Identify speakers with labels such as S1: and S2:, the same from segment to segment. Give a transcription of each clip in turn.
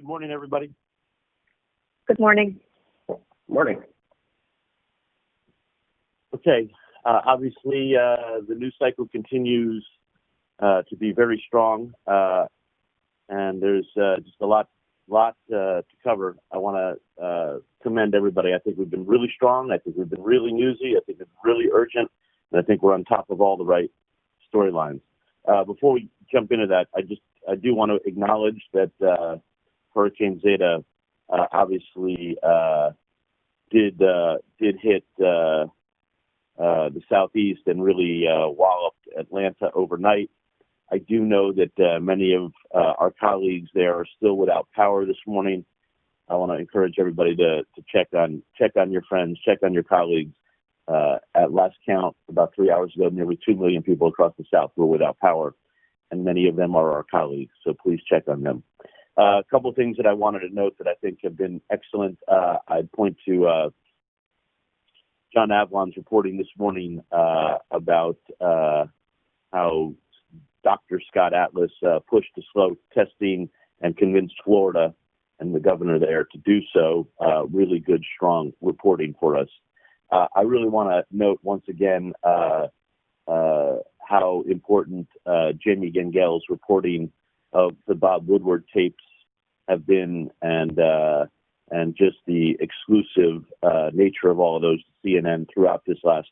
S1: Good morning, everybody.
S2: Good morning.
S3: Morning.
S1: Okay. Obviously, the news cycle continues to be very strong, and there's just a lot to cover. I want to commend everybody. I think we've been really strong. I think we've been really newsy. I think it's really urgent, and I think we're on top of all the right storylines. Before we jump into that, I do want to acknowledge that Hurricane Zeta obviously did hit the southeast and really walloped Atlanta overnight. I do know that many of our colleagues there are still without power this morning. I want to encourage everybody to check on your friends, check on your colleagues. At last count, about 3 hours ago, nearly 2 million people across the South were without power, and many of them are our colleagues, so please check on them. A couple of things that I wanted to note that I think have been excellent. I'd point to John Avlon's reporting this morning about how Dr. Scott Atlas pushed to slow testing and convinced Florida and the governor there to do so. Really good, strong reporting for us. I really want to note once again how important Jamie Gengel's reporting of the Bob Woodward tapes have been, and just the exclusive nature of all of those to CNN throughout this last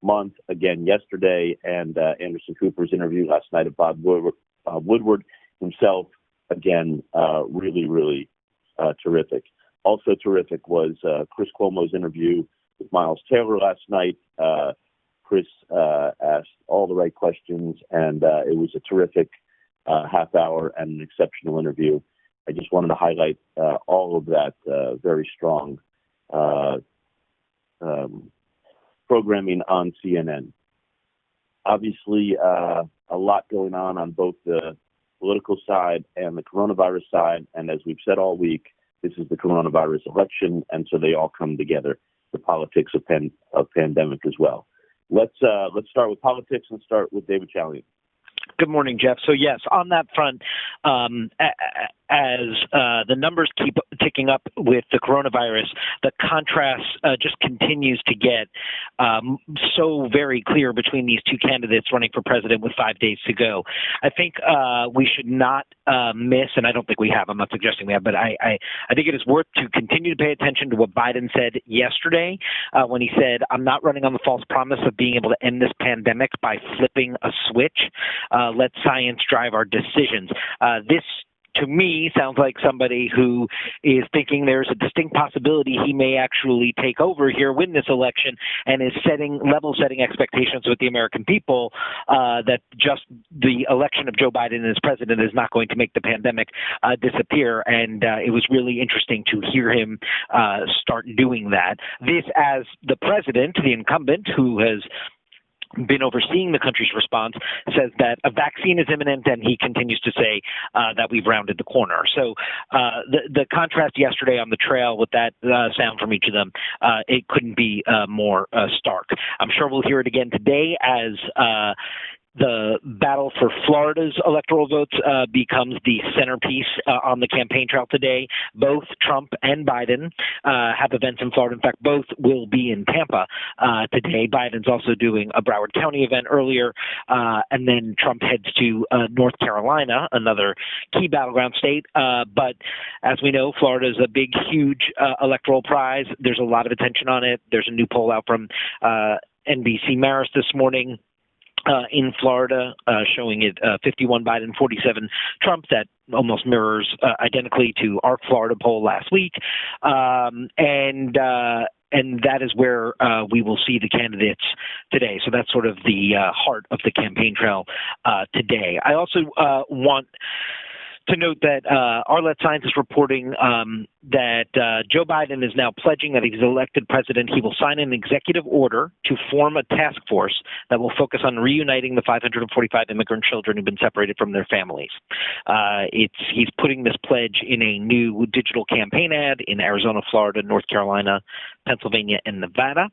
S1: month. Again, yesterday, and Anderson Cooper's interview last night of Bob Woodward himself. Again, really terrific. Also terrific was Chris Cuomo's interview with Miles Taylor last night. Chris asked all the right questions, and it was a terrific half hour and an exceptional interview. I just wanted to highlight all of that very strong programming on CNN. Obviously, a lot going on both the political side and the coronavirus side. And as we've said all week, this is the coronavirus election, and so they all come together. The politics of pandemic as well. Let's start with politics and start with David Chalian.
S4: Good morning, Jeff. So yes, on that front, as the numbers keep ticking up with the coronavirus, the contrast just continues to get so very clear between these two candidates running for president with 5 days to go. I think we should not miss, and I don't think we have, I'm not suggesting we have, but I think it is worth to continue to pay attention to what Biden said yesterday when he said, I'm not running on the false promise of being able to end this pandemic by flipping a switch. Let science drive our decisions. This, to me, sounds like somebody who is thinking there's a distinct possibility he may actually take over here, win this election, and is level-setting expectations with the American people that just the election of Joe Biden as president is not going to make the pandemic disappear. And it was really interesting to hear him start doing that. This, as the president, the incumbent, who has been overseeing the country's response, says that a vaccine is imminent, and he continues to say that we've rounded the corner. So the contrast yesterday on the trail with that sound from each of them, it couldn't be more stark. I'm sure we'll hear it again today as the battle for Florida's electoral votes becomes the centerpiece on the campaign trail today. Both Trump and Biden have events in Florida. In fact, both will be in Tampa today. Biden's also doing a Broward County event earlier, and then Trump heads to North Carolina, another key battleground state. But as we know, Florida is a big, huge electoral prize. There's a lot of attention on it. There's a new poll out from NBC Marist this morning in Florida, showing it 51 Biden, 47 Trump. That almost mirrors identically to our Florida poll last week. And that is where we will see the candidates today. So that's sort of the heart of the campaign trail today. I also want to note that Arlette Science is reporting Joe Biden is now pledging that if he's elected president, he will sign an executive order to form a task force that will focus on reuniting the 545 immigrant children who've been separated from their families. He's putting this pledge in a new digital campaign ad in Arizona, Florida, North Carolina, Pennsylvania, and Nevada.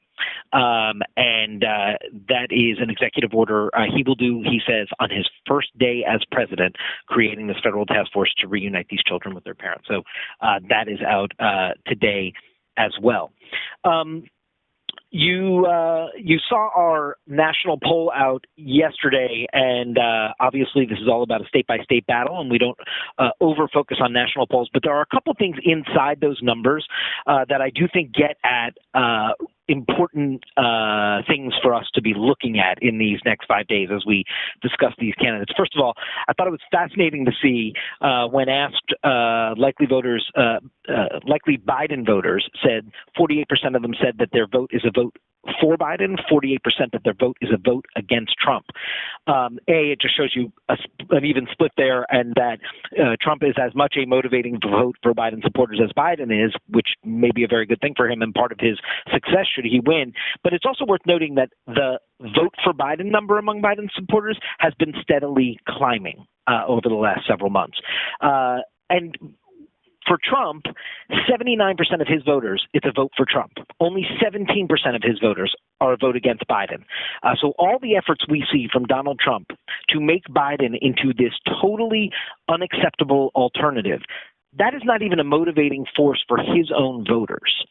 S4: That is an executive order he will do, he says, on his first day as president, creating this federal task force to reunite these children with their parents. So that is out today as well. You saw our national poll out yesterday, and obviously this is all about a state-by-state battle, and we don't over-focus on national polls, but there are a couple things inside those numbers that I do think get at important things for us to be looking at in these next 5 days as we discuss these candidates. First of all, I thought it was fascinating to see when asked likely Biden voters said 48% of them said that their vote is a vote for Biden, 48% that their vote is a vote against Trump. It just shows you an even split there, and that Trump is as much a motivating vote for Biden supporters as Biden is, which may be a very good thing for him and part of his success should he win. But it's also worth noting that the vote for Biden number among Biden supporters has been steadily climbing over the last several months. And for Trump, 79% of his voters, it's a vote for Trump. Only 17% of his voters are a vote against Biden. So all the efforts we see from Donald Trump to make Biden into this totally unacceptable alternative, that is not even a motivating force for his own voters,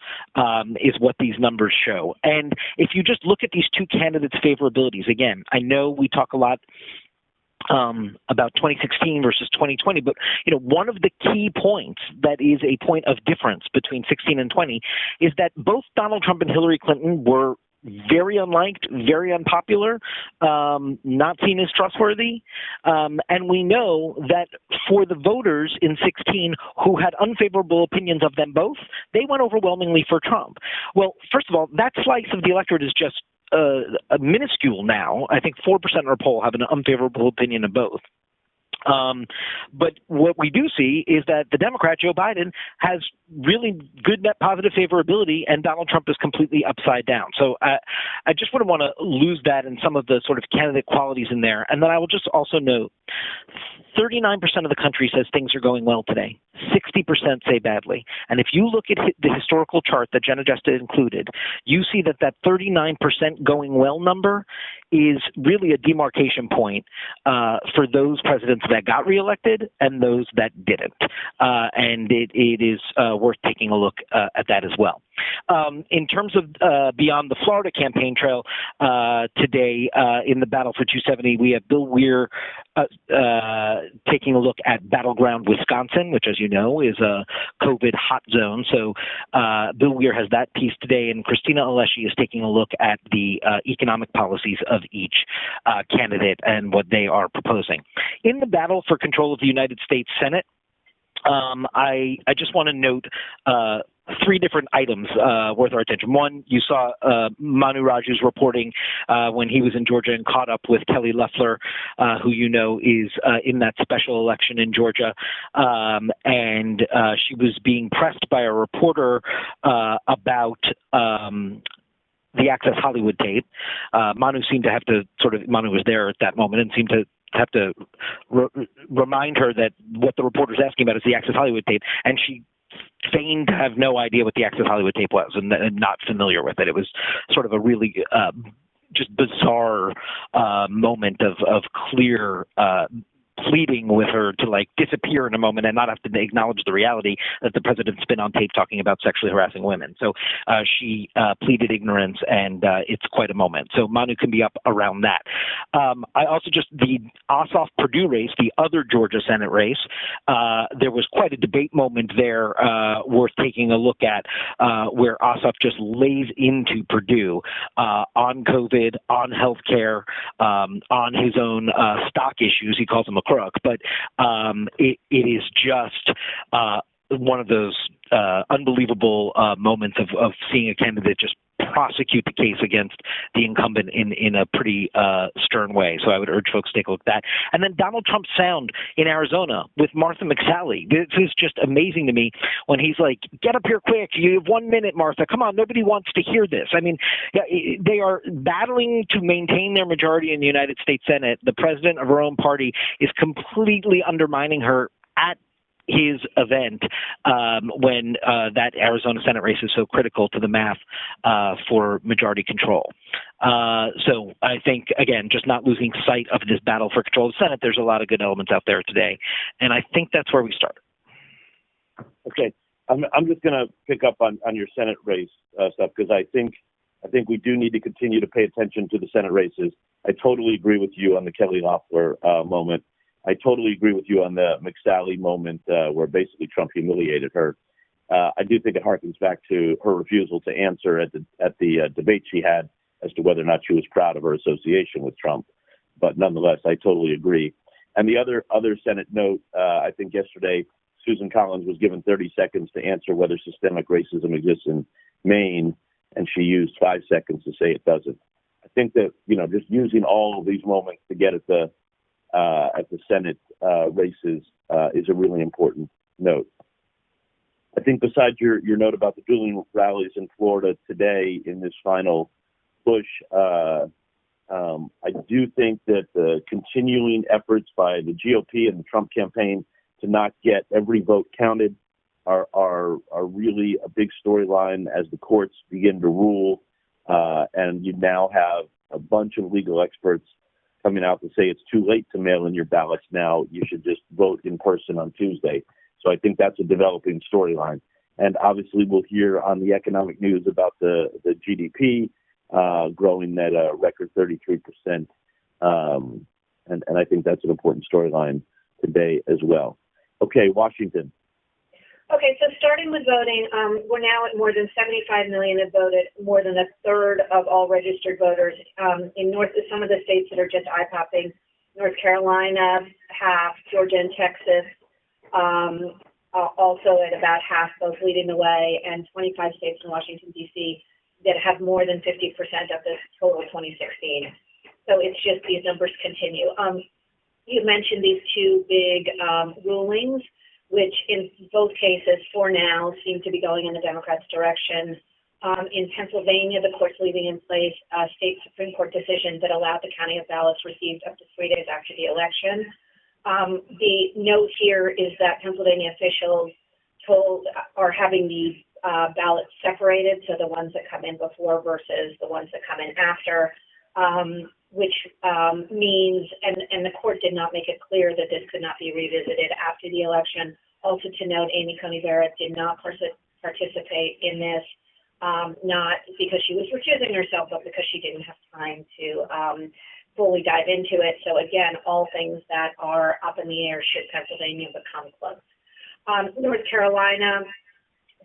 S4: is what these numbers show. And if you just look at these two candidates' favorabilities, again, I know we talk a lot about 2016 versus 2020, but one of the key points that is a point of difference between 16 and 20 is that both Donald Trump and Hillary Clinton were very unliked, very unpopular, not seen as trustworthy. And we know that for the voters in 16 who had unfavorable opinions of them both, they went overwhelmingly for Trump. Well, first of all, that slice of the electorate is just minuscule now. I think 4% in our poll have an unfavorable opinion of both. But what we do see is that the Democrat, Joe Biden, has really good net positive favorability, and Donald Trump is completely upside down. So I just wouldn't want to lose that in some of the sort of candidate qualities in there. And then I will just also note 39% of the country says things are going well today. 60% say badly. And if you look at the historical chart that Jenna just included, you see that 39% going well number is really a demarcation point for those presidents that got reelected and those that didn't. And it is worth taking a look at that as well. In terms of beyond the Florida campaign trail today in the battle for 270, we have Bill Weir taking a look at Battleground Wisconsin, which, as you know, is a COVID hot zone. So Bill Weir has that piece today, and Christina Alessi is taking a look at the economic policies of each candidate and what they are proposing. In the battle for control of the United States Senate, I just want to note three different items worth our attention. One, you saw Manu Raju's reporting when he was in Georgia and caught up with Kelly Loeffler, who you know is in that special election in Georgia. And she was being pressed by a reporter about the Access Hollywood tape. Manu seemed to have to Manu was there at that moment and seemed to have to remind her that what the reporter's asking about is the Access Hollywood tape, and she feigned to have no idea what the Access Hollywood tape was and not familiar with it. It was sort of a really just bizarre moment of clear pleading with her to disappear in a moment and not have to acknowledge the reality that the president's been on tape talking about sexually harassing women. So she pleaded ignorance, and it's quite a moment. So Manu can be up around that. I also the Ossoff-Perdue race, the other Georgia Senate race, there was quite a debate moment there worth taking a look at where Ossoff just lays into Perdue on COVID, on healthcare, on his own stock issues. He calls them a crook, but it is just one of those unbelievable moments of seeing a candidate just prosecute the case against the incumbent in a pretty stern way. So I would urge folks to take a look at that. And then Donald Trump's sound in Arizona with Martha McSally. This is just amazing to me when he's like, get up here quick. You have 1 minute, Martha. Come on. Nobody wants to hear this. I mean, they are battling to maintain their majority in the United States Senate. The president of her own party is completely undermining her at his event when that Arizona Senate race is so critical to the math for majority control. So I think, again, just not losing sight of this battle for control of the Senate, there's a lot of good elements out there today. And I think that's where we start.
S1: Okay. I'm just going to pick up on your Senate race stuff, because I think we do need to continue to pay attention to the Senate races. I totally agree with you on the Kelly Loeffler moment. I totally agree with you on the McSally moment where basically Trump humiliated her. I do think it harkens back to her refusal to answer at the debate she had as to whether or not she was proud of her association with Trump. But nonetheless, I totally agree. And the other Senate note, I think yesterday, Susan Collins was given 30 seconds to answer whether systemic racism exists in Maine, and she used 5 seconds to say it doesn't. I think that, just using all of these moments to get at the Senate races is a really important note. I think besides your note about the dueling rallies in Florida today in this final push, I do think that the continuing efforts by the GOP and the Trump campaign to not get every vote counted are really a big storyline as the courts begin to rule. And you now have a bunch of legal experts coming out to say it's too late to mail in your ballots now. You should just vote in person on Tuesday. So I think that's a developing storyline. And obviously we'll hear on the economic news about the GDP growing at a record 33%. And I think that's an important storyline today as well. Okay, Washington.
S2: Okay, so starting with voting, we're now at more than 75 million have voted, more than a third of all registered voters. In some of the states that are just eye-popping, North Carolina, half, Georgia and Texas, also at about half, both leading the way, and 25 states in Washington, D.C. that have more than 50% of the total 2016. So it's just these numbers continue. You mentioned these two big rulings, which in both cases, for now, seem to be going in the Democrats' direction. In Pennsylvania, the court's leaving in place a state Supreme Court decision that allowed the counting of ballots received up to 3 days after the election. The note here is that Pennsylvania officials are having the ballots separated, so the ones that come in before versus the ones that come in after, which means, and the court did not make it clear that this could not be revisited after the election. Also to note, Amy Coney Barrett did not participate in this, not because she was recusing herself, but because she didn't have time to fully dive into it. So again, all things that are up in the air should Pennsylvania become close. North Carolina,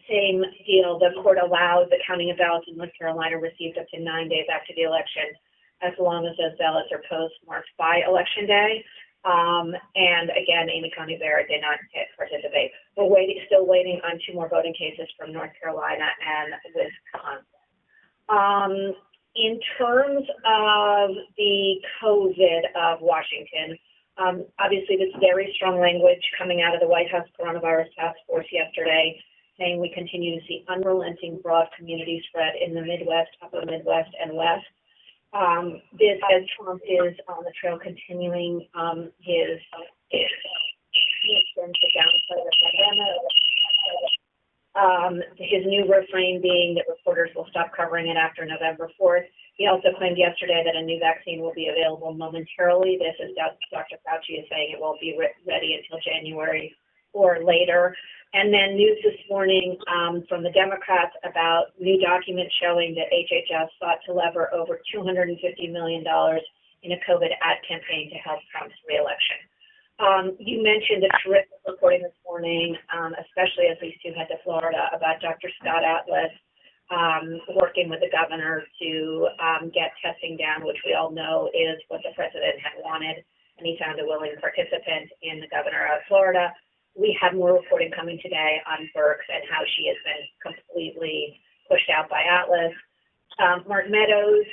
S2: same deal. The court allowed the counting of ballots in North Carolina received up to 9 days after the election, as long as those ballots are postmarked by Election Day. And again, Amy Coney Barrett did not participate. We're still waiting on 2 more voting cases from North Carolina and Wisconsin. In terms of the COVID of Washington, obviously this very strong language coming out of the White House Coronavirus Task Force yesterday, saying we continue to see unrelenting broad community spread in the Midwest, Upper Midwest, and West. This, as Trump is on the trail continuing his mission to downplay the pandemic. His new refrain being that reporters will stop covering it after November 4th. He also claimed yesterday that a new vaccine will be available momentarily. This is Dr. Fauci is saying it won't be ready until January or later. And then news this morning from the Democrats about new documents showing that HHS sought to lever over $250 million in a COVID ad campaign to help Trump's reelection. You mentioned a terrific reporting this morning, especially as these two head to Florida, about Dr. Scott Atlas working with the governor to get testing down, which we all know is what the president had wanted, and he found a willing participant in the governor of Florida. We have more reporting coming today on Birx and how she has been completely pushed out by Atlas. Mark Meadows,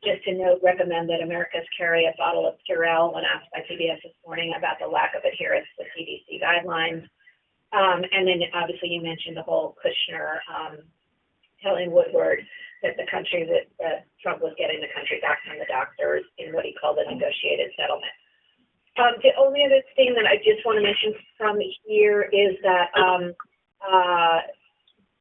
S2: just to note, recommend that Americans carry a bottle of Purell when asked by PBS this morning about the lack of adherence to CDC guidelines. And then obviously you mentioned the whole Kushner telling Woodward that the country, that Trump was getting the country back from the doctors in what he called a negotiated settlement. The only other thing that I just want to mention from here is that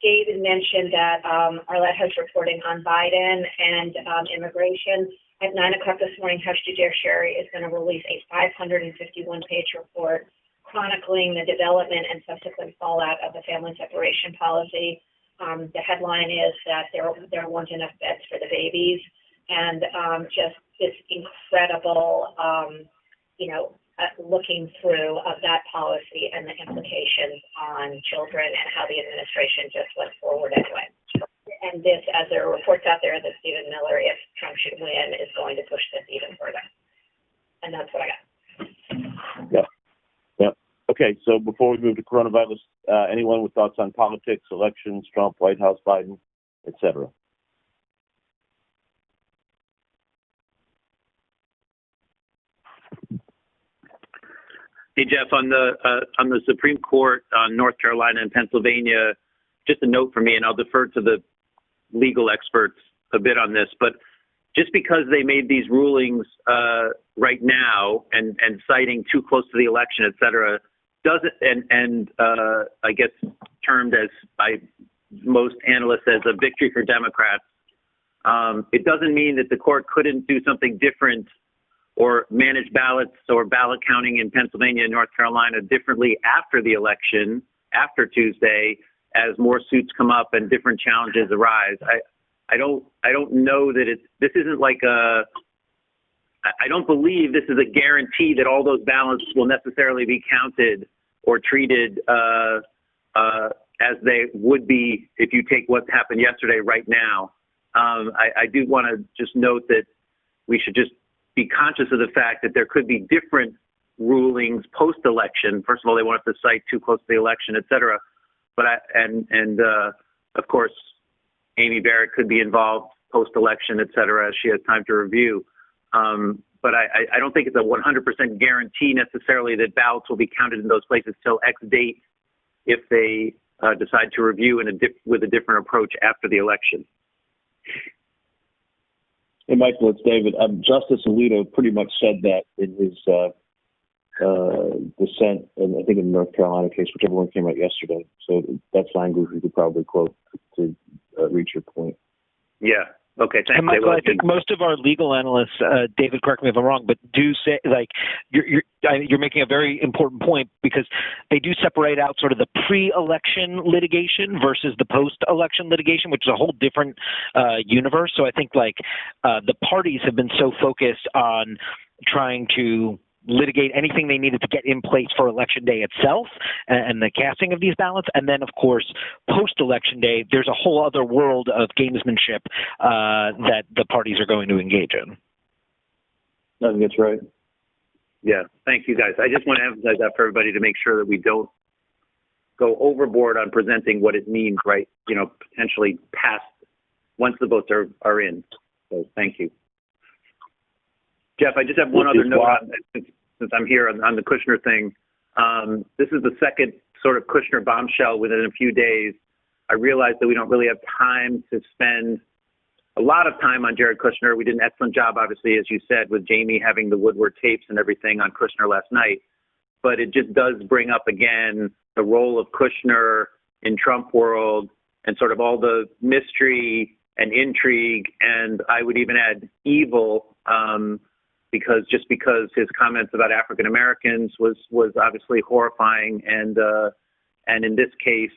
S2: David mentioned that Arlette has reporting on Biden and immigration. At 9 o'clock this morning, Hush Judiciary is going to release a 551-page report chronicling the development and subsequent fallout of the family separation policy. The headline is that there weren't enough beds for the babies, and just this incredible, looking through of that policy and the implications on children and how the administration just went forward anyway. And this, as there are reports out there that Stephen Miller, if Trump should win, is going to push this even further. And that's what I got.
S1: Yeah. Okay, so before we move to coronavirus, anyone with thoughts on politics, elections, Trump, White House, Biden, etc.?
S3: Hey, Jeff, on the Supreme Court on North Carolina and Pennsylvania, just a note for me, and I'll defer to the legal experts a bit on this, but just because they made these rulings right now and citing too close to the election, et cetera, doesn't, and I guess termed as by most analysts as a victory for Democrats, it doesn't mean that the court couldn't do something different or manage ballots or ballot counting in Pennsylvania and North Carolina differently after the election, after Tuesday, as more suits come up and different challenges arise. I don't know that this isn't like I don't believe this is a guarantee that all those ballots will necessarily be counted or treated as they would be if you take what happened yesterday right now. I do want to just note that we should just be conscious of the fact that there could be different rulings post-election. First of all, they want us to cite too close to the election, et cetera. But of course, Amy Barrett could be involved post-election, et cetera, as she has time to review. But I don't think it's a 100% guarantee necessarily that ballots will be counted in those places till X date if they decide to review with a different approach after the election.
S5: Hey, Michael, it's David. Justice Alito pretty much said that in his dissent, and I think in the North Carolina case, whichever one came out yesterday. So that's language we could probably quote to reach your point.
S3: Yeah. Okay, thanks.
S4: And Michael, I think most of our legal analysts, David, correct me if I'm wrong, but do say, like, you're making a very important point, because they do separate out sort of the pre-election litigation versus the post-election litigation, which is a whole different universe. So I think, like, the parties have been so focused on trying to litigate anything they needed to get in place for Election Day itself and the casting of these ballots. And then, of course, post-Election Day, there's a whole other world of gamesmanship that the parties are going to engage in.
S5: I think that's right.
S3: Yeah, thank you, guys. I just want to emphasize that for everybody to make sure that we don't go overboard on presenting what it means, right? Potentially past once the votes are in. So thank you. Jeff, I just have one other note since I'm here on the Kushner thing. This is the second sort of Kushner bombshell within a few days. I realize that we don't really have time to spend a lot of time on Jared Kushner. We did an excellent job, obviously, as you said, with Jamie having the Woodward tapes and everything on Kushner last night. But it just does bring up again the role of Kushner in Trump world and sort of all the mystery and intrigue, and I would even add evil, because his comments about African Americans was obviously horrifying, and in this case,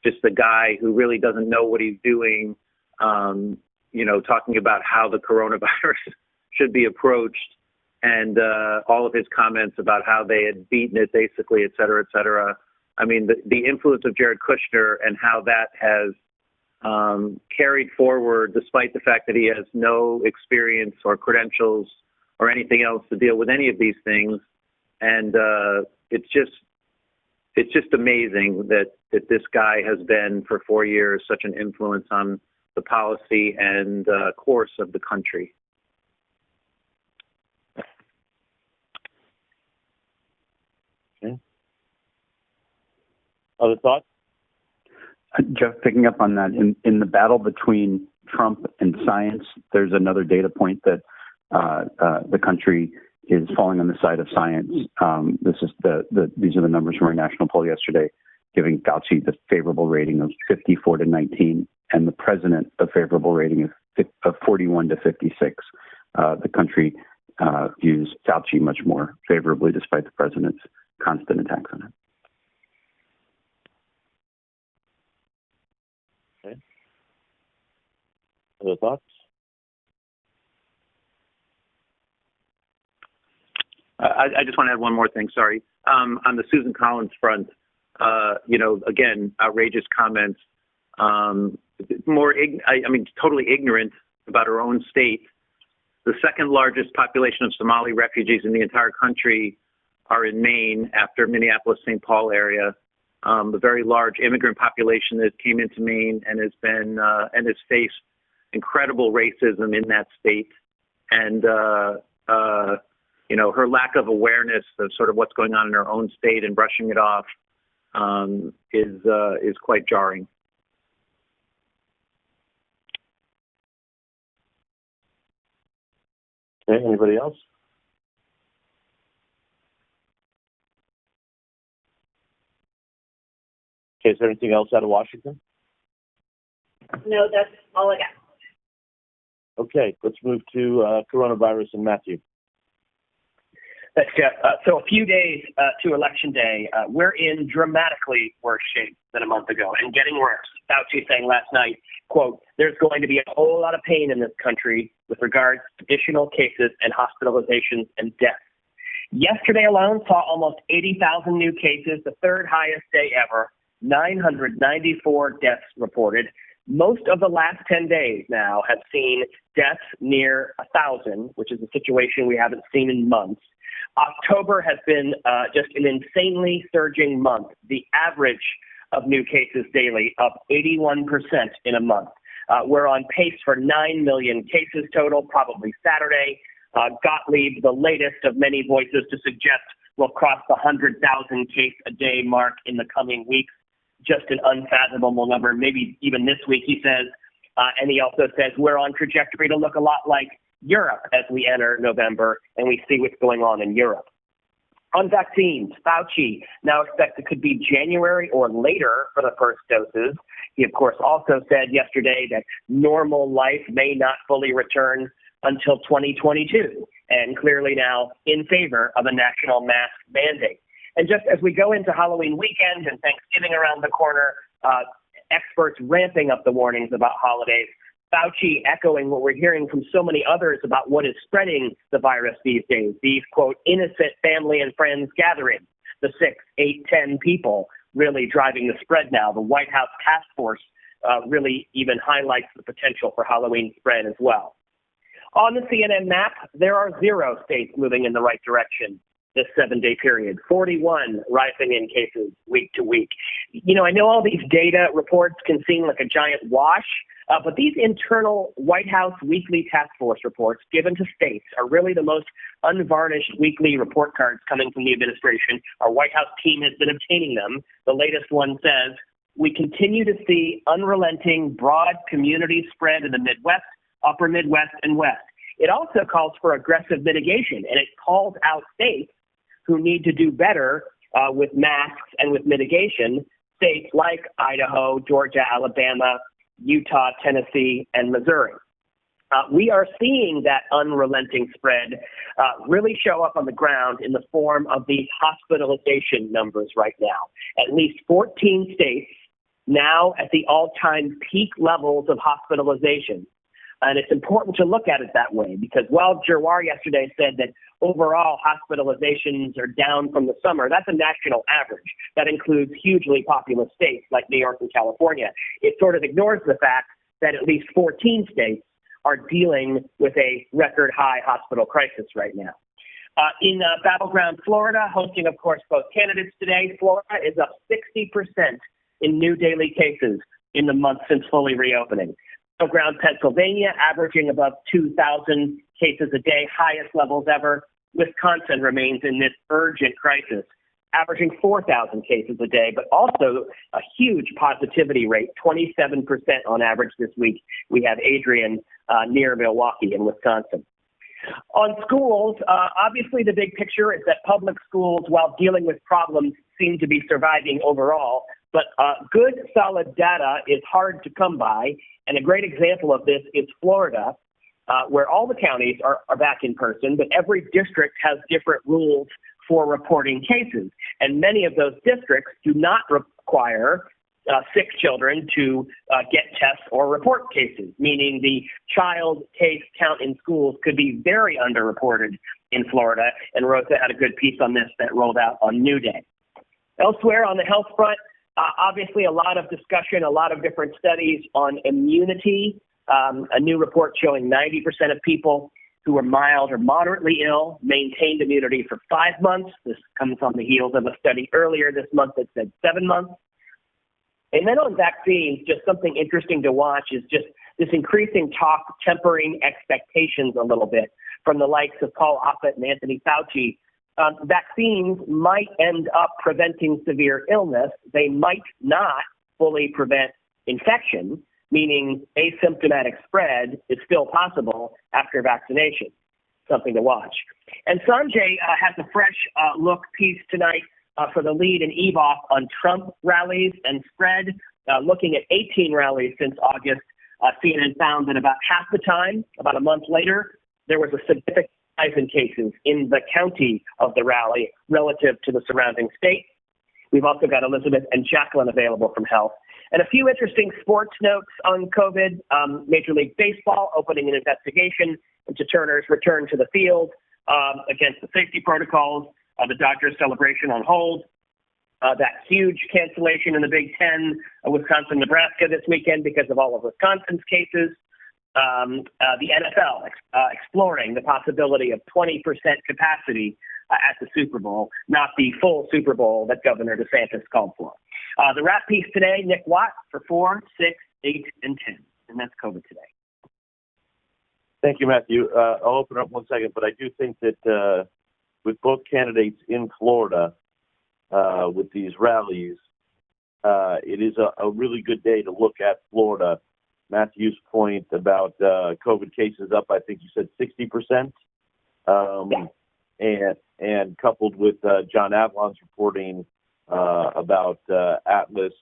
S3: just a guy who really doesn't know what he's doing, talking about how the coronavirus should be approached, and all of his comments about how they had beaten it, basically, et cetera, et cetera. I mean, the influence of Jared Kushner and how that has carried forward, despite the fact that he has no experience or credentials or anything else to deal with any of these things. And it's just amazing that this guy has been for 4 years such an influence on the policy and course of the country.
S1: Okay. Other thoughts?
S6: Jeff, picking up on that, in the battle between Trump and science, there's another data point that the country is falling on the side of science. These are the numbers from our national poll yesterday, giving Fauci the favorable rating of 54 to 19, and the president a favorable rating of 41 to 56. The country views Fauci much more favorably, despite the president's constant attacks on it.
S1: Okay. Other thoughts?
S3: I just want to add one more thing, sorry. On the Susan Collins front, again, outrageous comments, totally ignorant about her own state. The second largest population of Somali refugees in the entire country are in Maine, after Minneapolis-St. Paul area. A very large immigrant population that came into Maine and has faced incredible racism in that state. And, her lack of awareness of sort of what's going on in her own state and brushing it off is quite jarring.
S1: Okay, anybody else? Okay, is there anything else out of Washington?
S2: No, that's all I got.
S1: Okay, let's move to coronavirus and Matthew.
S7: Thanks, Jeff. So a few days to Election Day, we're in dramatically worse shape than a month ago, and getting worse. Fauci saying last night, quote, "There's going to be a whole lot of pain in this country with regards to additional cases and hospitalizations and deaths." Yesterday alone saw almost 80,000 new cases, the third highest day ever, 994 deaths reported. Most of the last 10 days now have seen deaths near 1,000, which is a situation we haven't seen in months. October has been just an insanely surging month. The average of new cases daily up 81% in a month. We're on pace for 9 million cases total, probably Saturday. Gottlieb, the latest of many voices to suggest we'll cross the 100,000 case a day mark in the coming weeks. Just an unfathomable number, maybe even this week, he says. And he also says we're on trajectory to look a lot like Europe as we enter November and we see what's going on in Europe. On vaccines, Fauci now expects it could be January or later for the first doses. He, of course, also said yesterday that normal life may not fully return until 2022, and clearly now in favor of a national mask mandate. And just as we go into Halloween weekend and Thanksgiving around the corner, experts ramping up the warnings about holidays. Fauci echoing what we're hearing from so many others about what is spreading the virus these days. These, quote, innocent family and friends gatherings, the 6, 8, 10 people really driving the spread now. The White House task force really even highlights the potential for Halloween spread as well. On the CNN map, there are 0 states moving in the right direction this 7-day period, 41 rising in cases week to week. I know all these data reports can seem like a giant wash, but these internal White House weekly task force reports given to states are really the most unvarnished weekly report cards coming from the administration. Our White House team has been obtaining them. The latest one says, we continue to see unrelenting broad community spread in the Midwest, upper Midwest, and West. It also calls for aggressive mitigation, and it calls out states who need to do better with masks and with mitigation, states like Idaho, Georgia, Alabama, Utah, Tennessee, and Missouri. We are seeing that unrelenting spread really show up on the ground in the form of these hospitalization numbers right now. At least 14 states now at the all-time peak levels of hospitalization. And it's important to look at it that way because while Giroir yesterday said that overall hospitalizations are down from the summer, that's a national average. That includes hugely populous states like New York and California. It sort of ignores the fact that at least 14 states are dealing with a record high hospital crisis right now. In Battleground, Florida, hosting, of course, both candidates today, Florida is up 60% in new daily cases in the month since fully reopening. Battleground, Pennsylvania, averaging above 2,000 cases a day, highest levels ever. Wisconsin remains in this urgent crisis, averaging 4,000 cases a day, but also a huge positivity rate, 27% on average this week. We have Adrian near Milwaukee in Wisconsin. On schools, obviously the big picture is that public schools, while dealing with problems, seem to be surviving overall. But good, solid data is hard to come by. And a great example of this is Florida, where all the counties are back in person, but every district has different rules for reporting cases. And many of those districts do not require sick children to get tests or report cases, meaning the child case count in schools could be very underreported in Florida. And Rosa had a good piece on this that rolled out on New Day. Elsewhere on the health front, obviously a lot of discussion, a lot of different studies on immunity. A new report showing 90% of people who were mild or moderately ill maintained immunity for 5 months. This comes on the heels of a study earlier this month that said 7 months. And then on vaccines, just something interesting to watch is just this increasing talk tempering expectations a little bit from the likes of Paul Offit and Anthony Fauci. Vaccines might end up preventing severe illness. They might not fully prevent infection, meaning asymptomatic spread is still possible after vaccination. Something to watch. And Sanjay has a fresh look piece tonight for the lead and EVOF on Trump rallies and spread. Looking at 18 rallies since August, CNN found that about half the time, about a month later, there was a significant rise in cases in the county of the rally relative to the surrounding state. We've also got Elizabeth and Jacqueline available from Health. And a few interesting sports notes on COVID. Major League Baseball opening an investigation into Turner's return to the field against the safety protocols. The Dodgers celebration on hold. That huge cancellation in the Big Ten, Wisconsin, Nebraska this weekend because of all of Wisconsin's cases. The NFL exploring the possibility of 20% capacity at the Super Bowl, not the full Super Bowl that Governor DeSantis called for. The wrap piece today, Nick Watt for 4, 6, 8, and 10. And that's COVID today.
S1: Thank you, Matthew. I'll open up 1 second, but I do think that with both candidates in Florida with these rallies, it is a really good day to look at Florida. Matthew's point about COVID cases up, I think you said 60%. And coupled with John Avalon's reporting about Atlas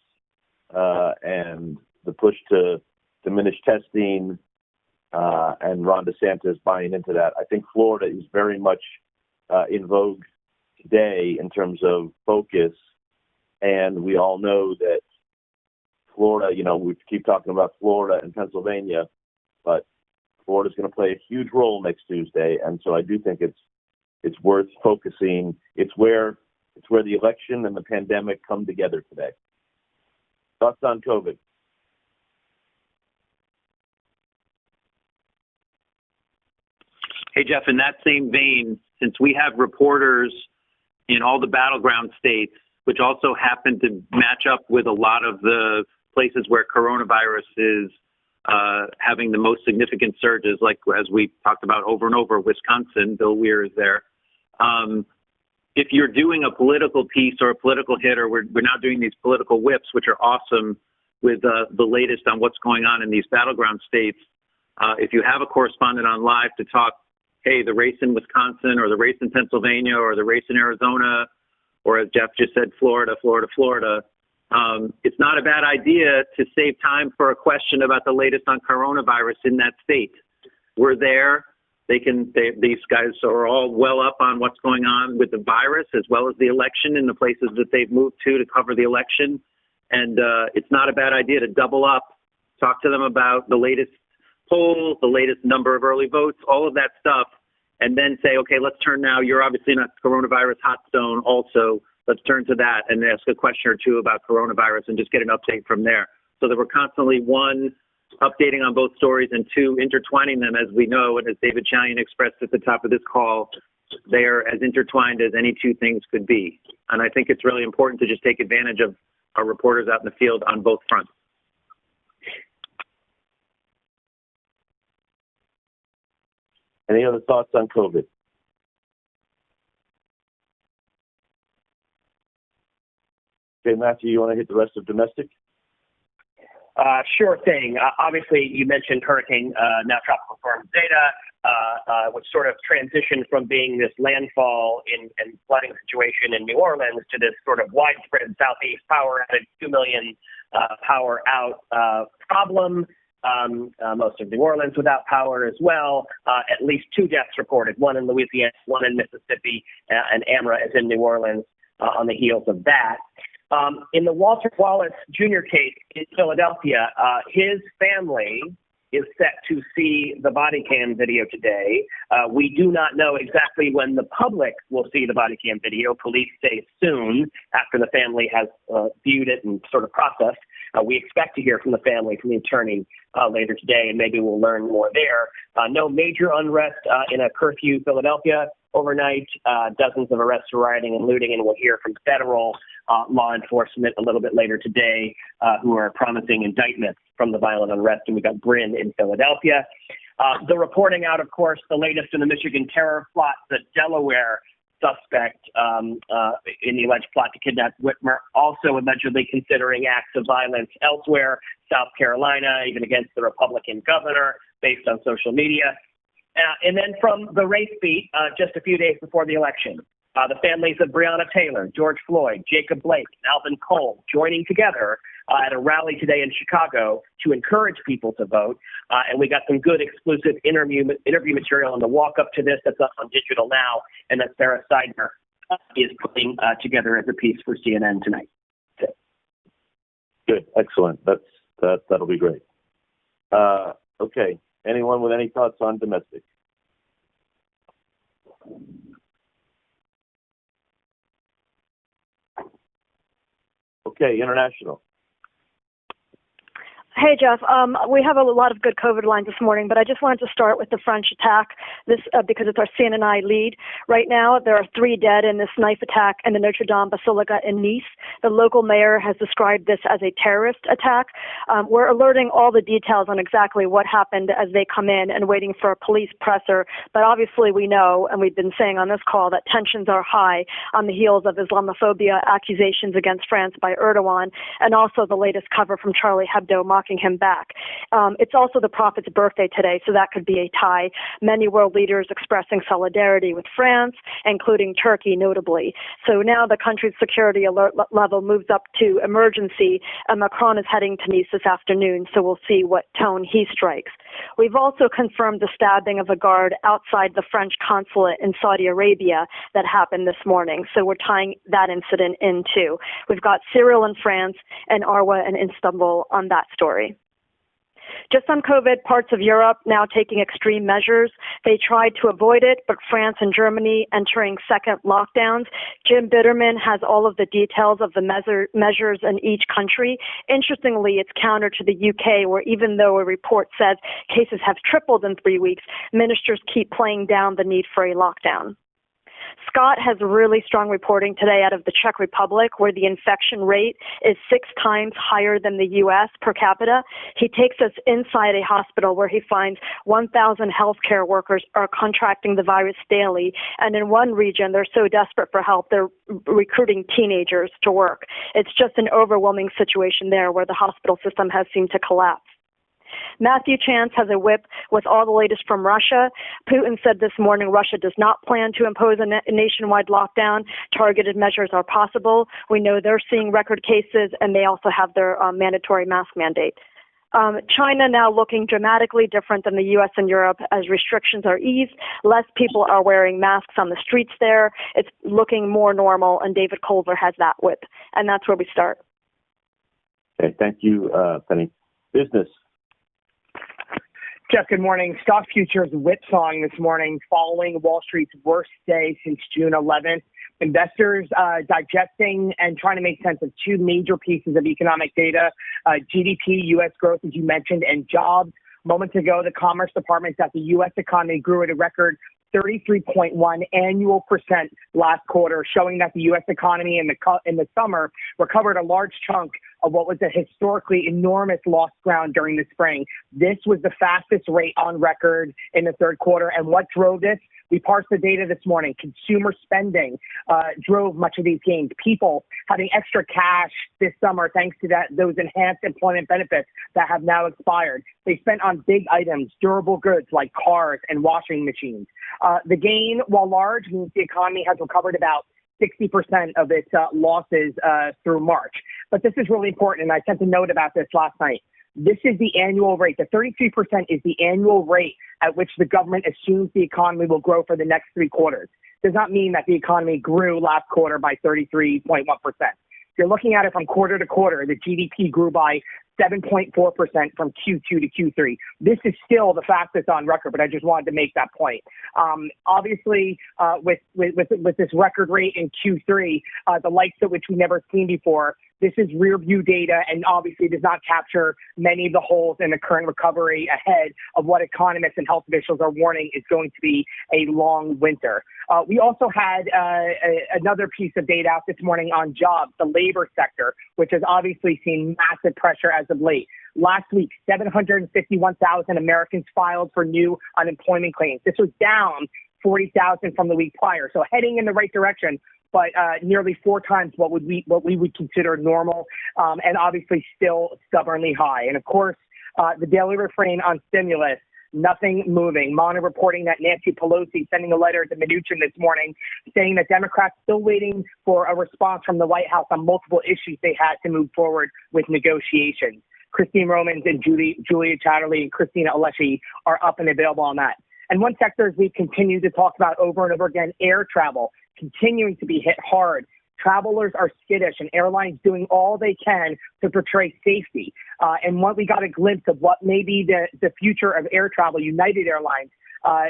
S1: and the push to diminish testing and Ron DeSantis buying into that, I think Florida is very much in vogue today in terms of focus. And we all know that Florida, we keep talking about Florida and Pennsylvania, but Florida's going to play a huge role next Tuesday. And so I do think it's worth focusing. It's where the election and the pandemic come together today. Thoughts on COVID?
S3: Hey, Jeff, in that same vein, since we have reporters in all the battleground states, which also happen to match up with a lot of the places where coronavirus is having the most significant surges, like as we talked about over and over, Wisconsin, Bill Weir is there. If you're doing a political piece or a political hit, or we're now doing these political whips, which are awesome with the latest on what's going on in these battleground states, if you have a correspondent on live to talk, hey, the race in Wisconsin or the race in Pennsylvania or the race in Arizona, or as Jeff just said, Florida, it's not a bad idea to save time for a question about the latest on coronavirus in that state. We're there. These guys are all well up on what's going on with the virus as well as the election in the places that they've moved to cover the election. And it's not a bad idea to double up, talk to them about the latest polls, the latest number of early votes, all of that stuff, and then say, okay, let's turn now. You're obviously not coronavirus hot zone also. Let's turn to that and ask a question or two about coronavirus and just get an update from there. So that we're constantly, one, updating on both stories, and two, intertwining them, as we know, and as David Chalian expressed at the top of this call, they are as intertwined as any two things could be. And I think it's really important to just take advantage of our reporters out in the field on both fronts.
S1: Any other thoughts on COVID? Okay, Matthew, you want to hit the rest of domestic?
S7: Sure thing. Obviously, you mentioned hurricane, now tropical storm Zeta, which sort of transitioned from being this landfall and flooding situation in New Orleans to this sort of widespread southeast power outage, 2 million power out problem. Most of New Orleans without power as well. At least 2 deaths reported, one in Louisiana, one in Mississippi, and AMRA is in New Orleans on the heels of that. In the Walter Wallace Jr. case in Philadelphia, his family is set to see the body cam video today. We do not know exactly when the public will see the body cam video. Police say soon, after the family has viewed it and sort of processed. We expect to hear from the family, from the attorney later today, and maybe we'll learn more there. No major unrest in a curfew Philadelphia overnight. Dozens of arrests for rioting and looting, and we'll hear from federal law enforcement a little bit later today who are promising indictments from the violent unrest. And we got Bryn in Philadelphia. The reporting out, of course, the latest in the Michigan terror plot, the Delaware suspect in the alleged plot to kidnap Whitmer, also allegedly considering acts of violence elsewhere, South Carolina, even against the Republican governor, based on social media. And then from the race beat, just a few days before the election, the families of Breonna Taylor, George Floyd, Jacob Blake, and Alvin Cole joining together at a rally today in Chicago to encourage people to vote. And we got some good exclusive interview material on the walk up to this that's up on digital now, and that Sarah Seidner is putting together as a piece for CNN tonight.
S1: Good, excellent. That'll be great. Okay, anyone with any thoughts on domestic? Okay, international.
S8: Hey, Jeff. We have a lot of good COVID lines this morning, but I just wanted to start with the French attack, because it's our CNNI lead. Right now, there are 3 dead in this knife attack in the Notre Dame Basilica in Nice. The local mayor has described this as a terrorist attack. We're alerting all the details on exactly what happened as they come in and waiting for a police presser. But obviously we know, and we've been saying on this call, that tensions are high on the heels of Islamophobia accusations against France by Erdogan, and also the latest cover from Charlie Hebdo mocking him back. It's also the Prophet's birthday today, so that could be a tie. Many world leaders expressing solidarity with France, including Turkey notably. So now the country's security alert level moves up to emergency, and Macron is heading to Nice this afternoon, so we'll see what tone he strikes. We've also confirmed the stabbing of a guard outside the French consulate in Saudi Arabia that happened this morning, so we're tying that incident in too. We've got Cyril in France and Arwa in Istanbul on that story. Just on COVID, parts of Europe now taking extreme measures. They tried to avoid it, but France and Germany entering second lockdowns. Jim Bitterman has all of the details of the measures in each country. Interestingly, it's counter to the UK, where even though a report says cases have tripled in 3 weeks, ministers keep playing down the need for a lockdown. Scott has really strong reporting today out of the Czech Republic, where the infection rate is 6 times higher than the U.S. per capita. He takes us inside a hospital where he finds 1,000 healthcare workers are contracting the virus daily. And in one region, they're so desperate for help, they're recruiting teenagers to work. It's just an overwhelming situation there where the hospital system has seemed to collapse. Matthew Chance has a whip with all the latest from Russia. Putin said this morning Russia does not plan to impose a nationwide lockdown. Targeted measures are possible. We know they're seeing record cases, and they also have their mandatory mask mandate. China now looking dramatically different than the U.S. and Europe as restrictions are eased. Less people are wearing masks on the streets there. It's looking more normal, and David Culver has that whip. And that's where we start.
S1: Okay, thank you, Penny. Business.
S9: Jeff, good morning. Stock futures whipsawing this morning following Wall Street's worst day since June 11th. Investors digesting and trying to make sense of 2 major pieces of economic data, GDP, U.S. growth, as you mentioned, and jobs. Moments ago, the Commerce Department said the U.S. economy grew at a record 33.1 annual percent last quarter, showing that the U.S. economy in the summer recovered a large chunk of what was a historically enormous lost ground during the spring. This was the fastest rate on record in the third quarter. And what drove this? We parsed the data this morning. Consumer spending drove much of these gains. People having extra cash this summer thanks to those enhanced employment benefits that have now expired. They spent on big items, durable goods like cars and washing machines. The gain, while large, means the economy has recovered about 60% of its losses through March. But this is really important, and I sent a note about this last night. This is the annual rate. The 33% is the annual rate at which the government assumes the economy will grow for the next 3 quarters. Does not mean that the economy grew last quarter by 33.1%. If you're looking at it from quarter to quarter, the GDP grew by 7.4% from Q2 to Q3. This is still the fastest on record, but I just wanted to make that point. Obviously, with this record rate in Q3, the likes of which we never seen before, this is rear view data and obviously does not capture many of the holes in the current recovery ahead of what economists and health officials are warning is going to be a long winter. We also had another piece of data out this morning on jobs, the labor sector, which has obviously seen massive pressure as of late. Last week, 751,000 Americans filed for new unemployment claims. This was down 40,000 from the week prior. So heading in the right direction, but nearly 4 times what we would consider normal, and obviously still stubbornly high. And of course, the daily refrain on stimulus, nothing moving. Mana reporting that Nancy Pelosi sending a letter to Mnuchin this morning saying that Democrats still waiting for a response from the White House on multiple issues they had to move forward with negotiations. Christine Romans and Julia Chatterley and Christina Alessi are up and available on that. And one sector, as we continue to talk about over and over again, air travel, continuing to be hit hard. Travelers are skittish and airlines doing all they can to portray safety. And when we got a glimpse of what may be the future of air travel, United Airlines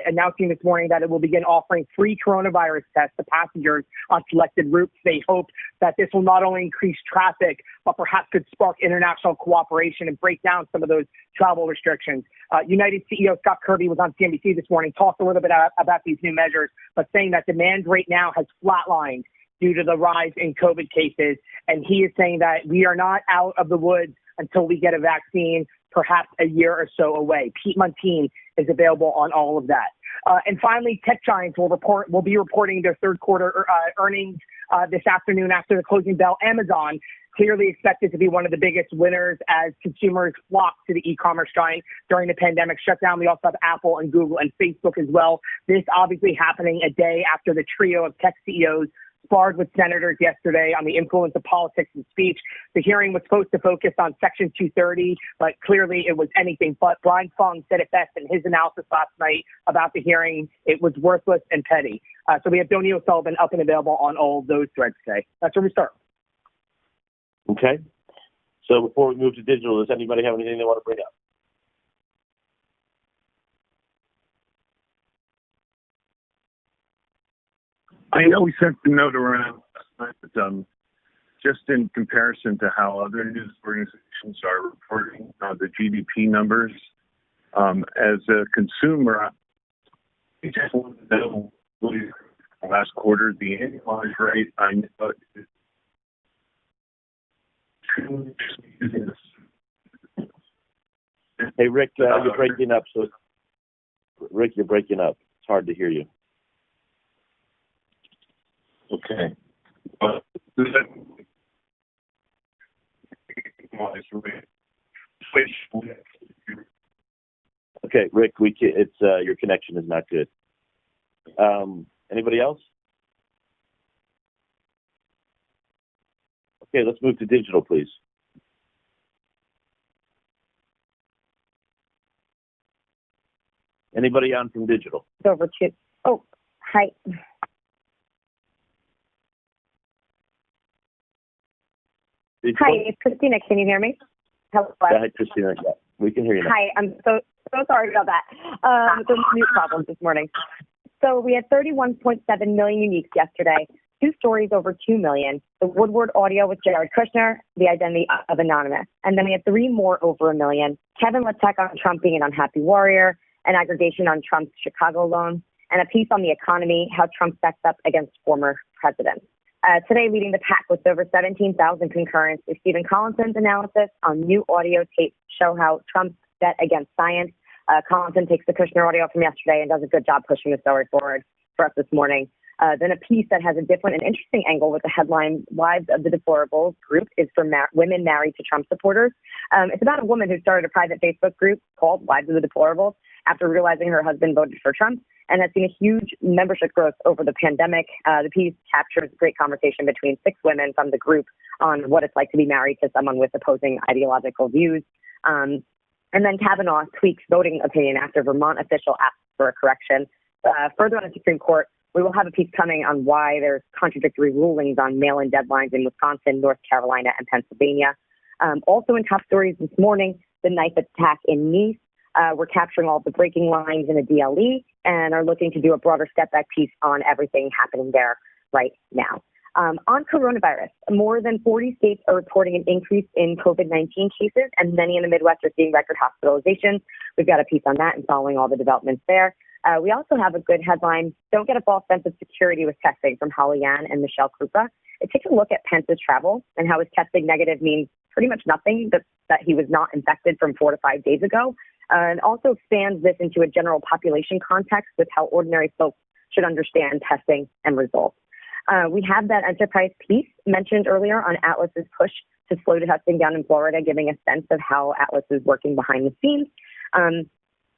S9: announcing this morning that it will begin offering free coronavirus tests to passengers on selected routes. They hope that this will not only increase traffic, but perhaps could spark international cooperation and break down some of those travel restrictions. United CEO Scott Kirby was on CNBC this morning, talked a little bit about these new measures, but saying that demand right now has flatlined due to the rise in COVID cases. And he is saying that we are not out of the woods until we get a vaccine, perhaps a year or so away. Pete Muntean is available on all of that. And finally, tech giants will be reporting their third quarter earnings this afternoon after the closing bell. Amazon clearly expected to be one of the biggest winners as consumers flocked to the e-commerce giant during the pandemic shutdown. We also have Apple and Google and Facebook as well. This obviously happening a day after the trio of tech CEOs sparred with senators yesterday on the influence of politics and speech. The hearing was supposed to focus on Section 230, but clearly it was anything but. Brian Fung said it best in his analysis last night about the hearing. It was worthless and petty. So we have Donnie O'Sullivan up and available on all of those threads today. That's where we start.
S1: Okay. So before we move to digital, does anybody have anything they want to bring up?
S10: I know we sent the note around last night, but just in comparison to how other news organizations are reporting the GDP numbers, as a consumer, I just want to know last quarter, the annualized rate, I know
S1: Hey, Rick, you're breaking up. So, Rick, you're breaking up. It's hard to hear you.
S10: Okay.
S1: Okay, Rick, it's your connection is not good. Anybody else? Okay, let's move to digital, please. Anybody on from digital?
S11: Over to. Oh, hi.
S1: Digital?
S11: Hi, it's Christina. Can you hear me? Hello.
S1: Hi, Christina. Yeah, we can hear you now.
S11: Hi, I'm so sorry about that. There's new problems this morning. So we had 31.7 million uniques yesterday. 2 stories over 2 million. The Woodward audio with Jared Kushner, The Identity of Anonymous. And then we had 3 more over 1 million. Kevin Letek on Trump being an unhappy warrior, an aggregation on Trump's Chicago loan. and a piece on the economy, how Trump stacks up against former presidents. Today, leading the pack with over 17,000 concurrents is Stephen Collinson's analysis on new audio tapes show how Trump bet against science. Collinson takes the Kushner audio from yesterday and does a good job pushing the story forward for us this morning. Then a piece that has a different and interesting angle with the headline, Wives of the Deplorables group is for women married to Trump supporters. It's about a woman who started a private Facebook group called Wives of the Deplorables after realizing her husband voted for Trump and has seen a huge membership growth over the pandemic. The piece captures a great conversation between 6 women from the group on what it's like to be married to someone with opposing ideological views. And then Kavanaugh tweaks voting opinion after Vermont official asks for a correction. Further on the Supreme Court, we will have a piece coming on why there's contradictory rulings on mail-in deadlines in Wisconsin, North Carolina, and Pennsylvania. Also in top stories this morning, the knife attack in Nice. We're capturing all the breaking lines in the DLE and are looking to do a broader step back piece on everything happening there right now. On coronavirus, more than 40 states are reporting an increase in COVID-19 cases, and many in the Midwest are seeing record hospitalizations. We've got a piece on that and following all the developments there. We also have a good headline, Don't Get a False Sense of Security with Testing, from Holly Yan and Michelle Krupa. It takes a look at Pence's travel and how his testing negative means pretty much nothing, that he was not infected from 4 to 5 days ago, and also expands this into a general population context with how ordinary folks should understand testing and results. We have that enterprise piece mentioned earlier on Atlas's push to slow testing down in Florida, giving a sense of how Atlas is working behind the scenes.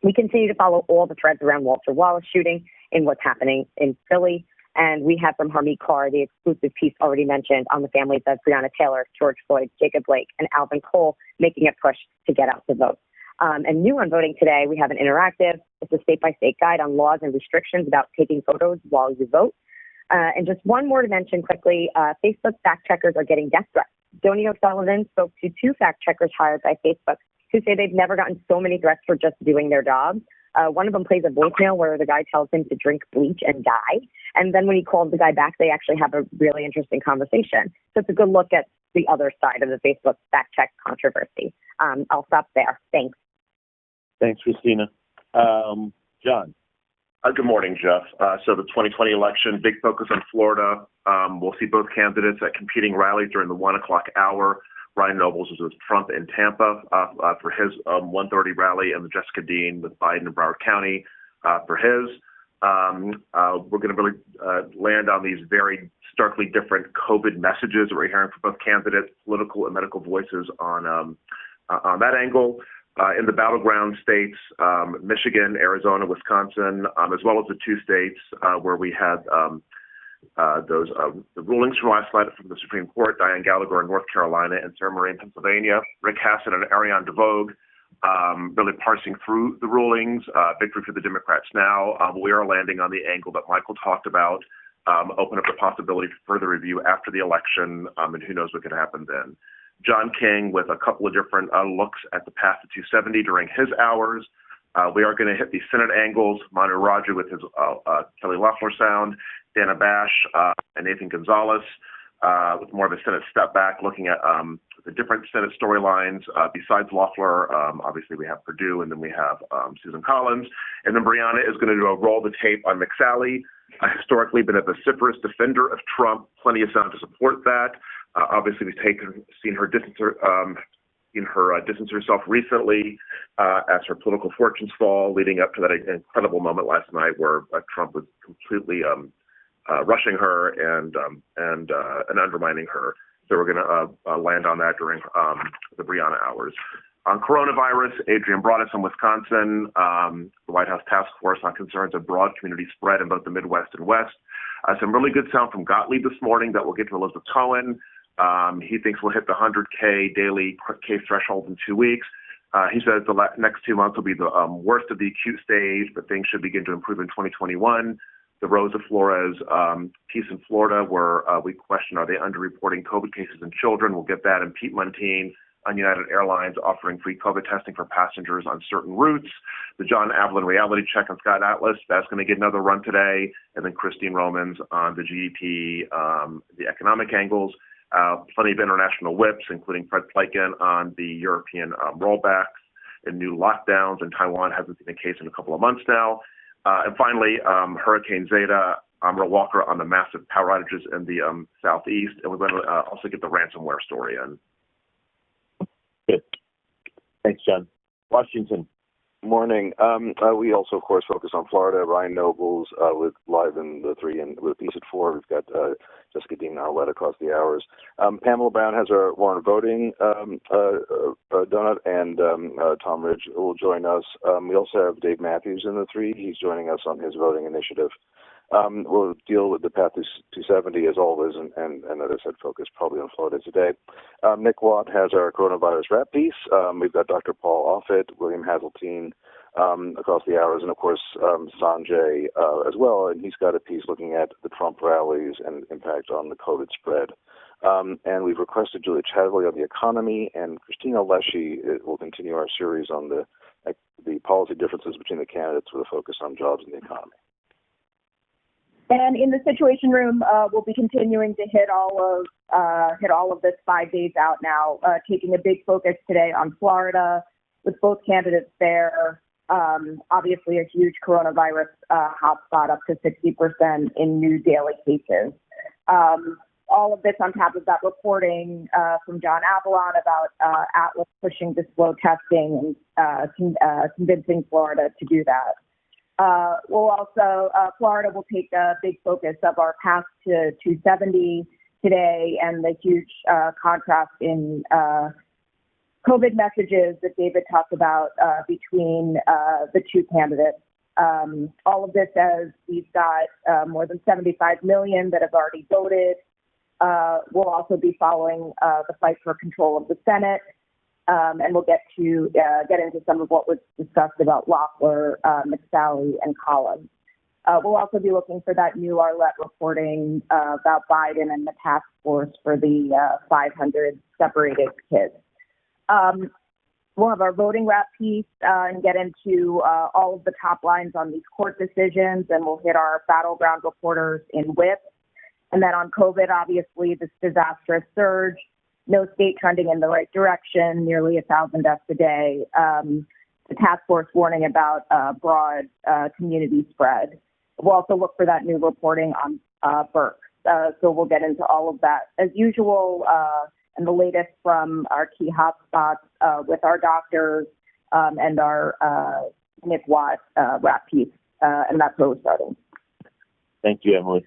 S11: We continue to follow all the threads around Walter Wallace shooting and what's happening in Philly. And we have from Harmeet Kaur the exclusive piece already mentioned on the families of Breonna Taylor, George Floyd, Jacob Blake, and Alvin Cole making a push to get out to vote. And new on voting today, we have an interactive. It's a state-by-state guide on laws and restrictions about taking photos while you vote. And just one more to mention quickly, Facebook fact-checkers are getting death threats. Donnie O'Sullivan spoke to 2 fact-checkers hired by Facebook who say they've never gotten so many threats for just doing their jobs. One of them plays a voicemail where the guy tells him to drink bleach and die. And then when he calls the guy back, they actually have a really interesting conversation. So it's a good look at the other side of the Facebook fact-check controversy. I'll stop there. Thanks.
S1: Thanks, Christina. John.
S12: Good morning, Jeff. So the 2020 election, big focus on Florida. We'll see both candidates at competing rallies during the 1 o'clock hour. Ryan Nobles was with Trump in Tampa for his 1:30 rally, and Jessica Dean with Biden in Broward County for his. We're going to really land on these very starkly different COVID messages that we're hearing from both candidates, political and medical voices on that angle. In the battleground states, Michigan, Arizona, Wisconsin, as well as the 2 states where we had the rulings from last night from the Supreme Court, Diane Gallagher in North Carolina and Sarah Marie in Pennsylvania, Rick Hasen and Ariane DeVogue really parsing through the rulings, victory for the Democrats now. We are landing on the angle that Michael talked about, open up the possibility for further review after the election, and who knows what could happen then. John King with a couple of different looks at the path to 270 during his hours. We are going to hit the Senate angles, Manu Raju with his Kelly Loeffler sound, Dana Bash and Nathan Gonzalez with more of a Senate step back, looking at the different Senate storylines. Besides Loeffler, obviously we have Perdue, and then we have Susan Collins. And then Brianna is going to do a roll the tape on McSally, historically been a vociferous defender of Trump, plenty of sound to support that. Obviously, we've seen her distance herself recently as her political fortunes fall, leading up to that incredible moment last night where Trump was completely rushing her and undermining her. So we're going to land on that during the Brianna hours. On coronavirus, Adrian Broadus in Wisconsin, the White House task force on concerns of broad community spread in both the Midwest and West. Some really good sound from Gottlieb this morning that we'll get to Elizabeth Cohen. He thinks we'll hit the 100K daily case threshold in 2 weeks. He says the next 2 months will be the worst of the acute stage, but things should begin to improve in 2021. The Rosa Flores piece in Florida where we question, are they underreporting COVID cases in children? We'll get that. And Pete Montine on United Airlines offering free COVID testing for passengers on certain routes. The John Avalon reality check on Scott Atlas, that's going to get another run today. And then Christine Romans on the GDP, the economic angles. Plenty of international whips, including Fred Pleitgen on the European rollbacks and new lockdowns. And Taiwan hasn't seen a case in a couple of months now. And finally, Hurricane Zeta. We'll walk on the massive power outages in the southeast, and we're going to also get the ransomware story in.
S1: Good. Thanks, John. Washington.
S13: Morning. We also, of course, focus on Florida. Ryan Nobles with live in the 3 and with a piece at 4. We've got Jessica Dean and Arlette across the hours. Pamela Brown has our warrant voting donut, and Tom Ridge will join us. We also have Dave Matthews in the 3. He's joining us on his voting initiative. We'll deal with the Path to 270 as always, and as I said, focus probably on Florida today. Nick Watt has our coronavirus wrap piece. We've got Dr. Paul Offit, William Hazeltine across the hours, and of course Sanjay as well. And he's got a piece looking at the Trump rallies and impact on the COVID spread. And we've requested Julia Chadley on the economy, and Christina Leshy will continue our series on the policy differences between the candidates with a focus on jobs and the economy.
S11: And in the Situation Room, we'll be continuing to hit all of this 5 days out now, taking a big focus today on Florida with both candidates there. Obviously, a huge coronavirus hotspot, up to 60% in new daily cases. All of this on top of that reporting from John Avalon about Atlas pushing to slow testing and convincing Florida to do that. We'll also, Florida will take a big focus of our Path to 270 today and the huge contrast in COVID messages that David talked about between the two candidates. All of this as we've got more than 75 million that have already voted. We'll also be following the fight for control of the Senate. And we'll get into some of what was discussed about Loeffler, McSally, and Collins. We'll also be looking for that new Arlette reporting about Biden and the task force for the 500 separated kids. We'll have our voting wrap piece and get into all of the top lines on these court decisions, and we'll hit our battleground reporters in WHIP. And then on COVID, obviously, this disastrous surge. No state trending in the right direction, nearly 1,000 deaths a day. The task force warning about broad community spread. We'll also look for that new reporting on Burke. So we'll get into all of that as usual, and the latest from our key hotspots with our doctors and our Nick Watt wrap piece. And that's where we're starting.
S1: Thank you, Emily.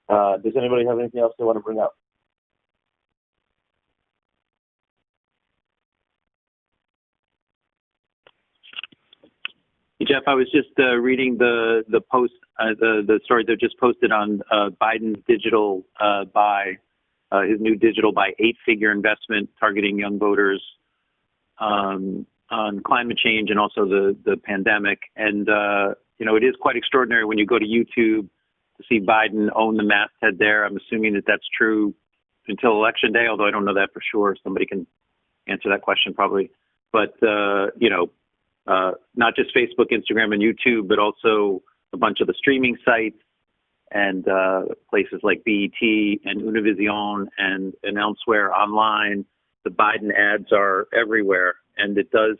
S1: Does anybody have anything else they want to bring up?
S3: Jeff, I was just reading the post, the story that just posted on Biden's digital buy, his new digital buy 8-figure investment targeting young voters on climate change and also the pandemic. And, it is quite extraordinary when you go to YouTube to see Biden own the masthead there. I'm assuming that that's true until Election Day, although I don't know that for sure. Somebody can answer that question probably. But, not just Facebook, Instagram, and YouTube, but also a bunch of the streaming sites and places like BET and Univision and elsewhere online. The Biden ads are everywhere, and it does.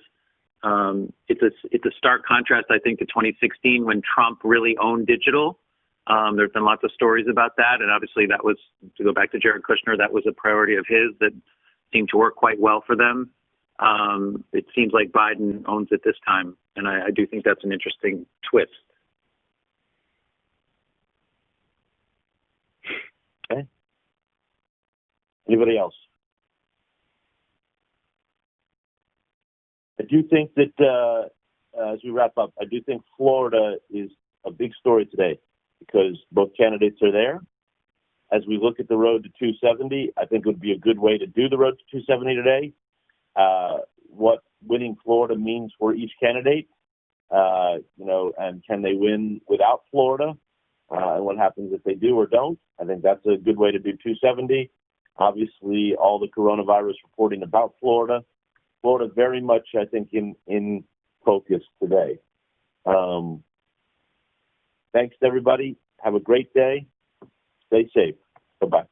S3: It's a stark contrast, I think, to 2016 when Trump really owned digital. There's been lots of stories about that, and obviously that was, to go back to Jared Kushner, that was a priority of his that seemed to work quite well for them. It seems like Biden owns it this time, and I do think that's an interesting twist.
S1: Okay. Anybody else? I do think that, as we wrap up, I do think Florida is a big story today because both candidates are there. As we look at the road to 270, I think it would be a good way to do the road to 270 today. What winning Florida means for each candidate, and can they win without Florida, and what happens if they do or don't. I think that's a good way to do 270. Obviously, all the coronavirus reporting about Florida very much, I think, in focus today. Thanks, everybody. Have a great day. Stay safe. Bye-bye.